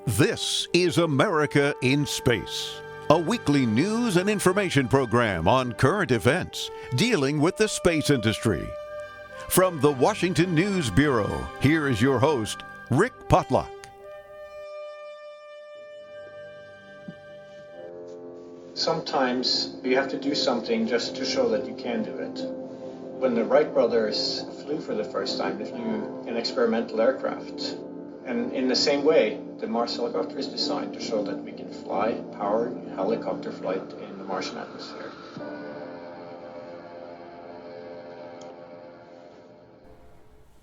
This is America in Space, a weekly news and information program on current events dealing with the space industry. From the Washington News Bureau, here is your host, Rick Potlock. Sometimes you have to do something just to show that you can do it. When the Wright brothers flew for the first time, they flew an experimental aircraft. And in the same way, the Mars helicopter is designed to show that we can fly powered helicopter flight in the Martian atmosphere.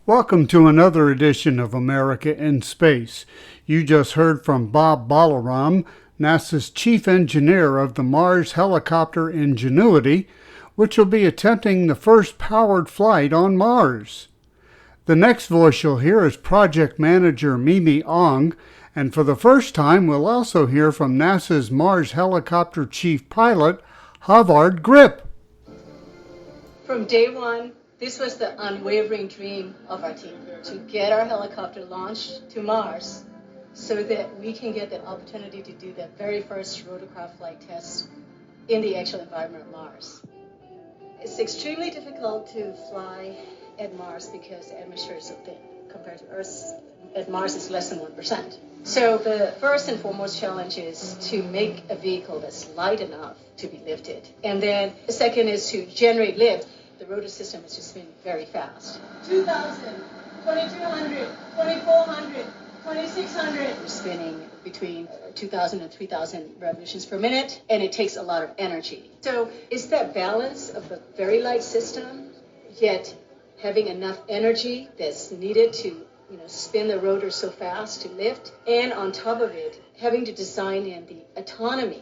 Welcome to another edition of America in Space. You just heard from Bob Balaram, NASA's chief engineer of the Mars helicopter Ingenuity, which will be attempting the first powered flight on Mars. The next voice you'll hear is project manager Mimi Ong, and for the first time we'll also hear from NASA's Mars helicopter chief pilot, Havard Grip. From day one, this was the unwavering dream of our team, to get our helicopter launched to Mars so that we can get the opportunity to do the very first rotorcraft flight test in the actual environment of Mars. It's extremely difficult to fly at Mars because the atmosphere is so thin compared to Earth. At Mars, it's less than 1%. So the first and foremost challenge is to make a vehicle that's light enough to be lifted. And then the second is to generate lift. The rotor system is just spinning very fast. 2,000, 2,200, 2,400, 2,600. We're spinning between 2,000 and 3,000 revolutions per minute, and it takes a lot of energy. So it's that balance of a very light system, yet having enough energy that's needed to spin the rotor so fast to lift, and on top of it, having to design in the autonomy.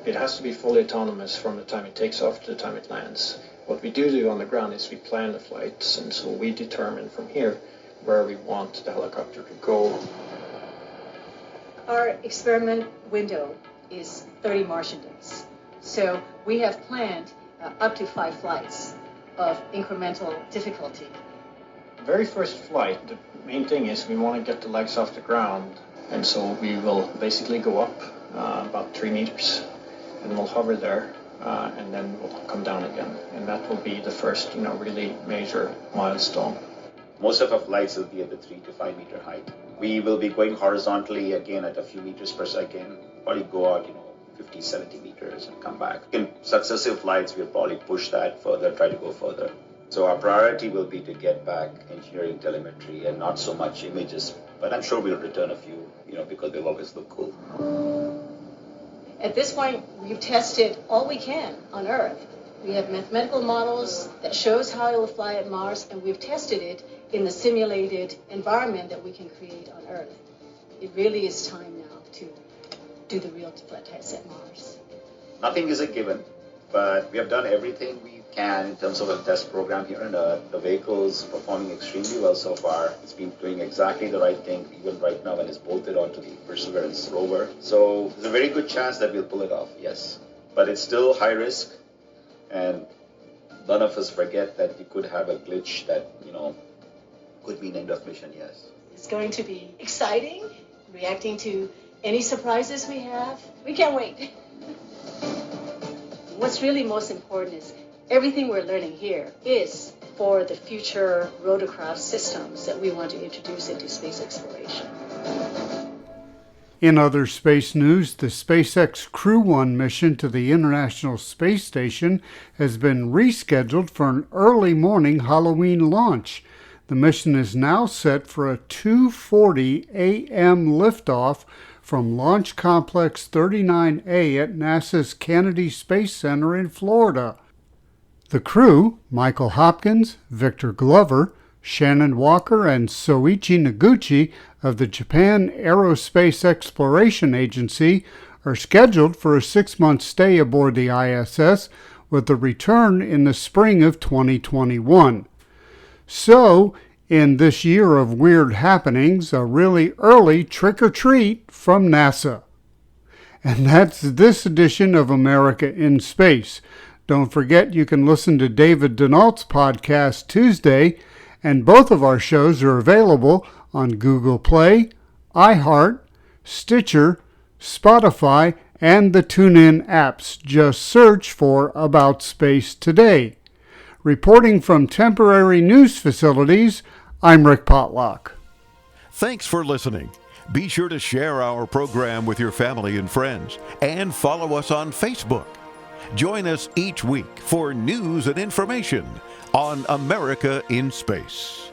It has to be fully autonomous from the time it takes off to the time it lands. What we do on the ground is we plan the flights, and so we determine from here where we want the helicopter to go. Our experiment window is 30 Martian days. So we have planned up to 5 flights of incremental difficulty. The very first flight, the main thing is we want to get the legs off the ground, and so we will basically go up about 3 meters, and we'll hover there, and then we'll come down again, and that will be the first, really major milestone. Most of our flights will be at the 3 to 5 meter height. We will be going horizontally again at a few meters per second, probably go out, 50, 70 meters and come back. In successive flights, we'll probably push that further, try to go further. So our priority will be to get back engineering telemetry and not so much images, but I'm sure we'll return a few, because they'll always look cool. At this point, we've tested all we can on Earth. We have mathematical models that shows how it will fly at Mars, and we've tested it in the simulated environment that we can create on Earth. It really is time now to do the real flight tests at Mars. Nothing is a given, but we have done everything we can in terms of a test program here on Earth. The vehicle's performing extremely well so far. It's been doing exactly the right thing, even right now when it's bolted onto the Perseverance rover. So there's a very good chance that we'll pull it off, yes. But it's still high risk, and none of us forget that you could have a glitch that, could mean end of mission, yes. It's going to be exciting, reacting to any surprises we have. We can't wait. What's really most important is everything we're learning here is for the future rotorcraft systems that we want to introduce into space exploration. In other space news, the SpaceX Crew 1 mission to the International Space Station has been rescheduled for an early morning Halloween launch. The mission is now set for a 2:40 a.m. liftoff from Launch Complex 39A at NASA's Kennedy Space Center in Florida. The crew, Michael Hopkins, Victor Glover, Shannon Walker, and Soichi Noguchi of the Japan Aerospace Exploration Agency, are scheduled for a 6-month stay aboard the ISS with a return in the spring of 2021. So, in this year of weird happenings, a really early trick-or-treat from NASA. And that's this edition of America in Space. Don't forget you can listen to David Denault's podcast Tuesday, and both of our shows are available on Google Play, iHeart, Stitcher, Spotify, and the TuneIn apps. Just search for About Space Today. Reporting from temporary news facilities, I'm Rick Potlock. Thanks for listening. Be sure to share our program with your family and friends and follow us on Facebook. Join us each week for news and information on America in Space.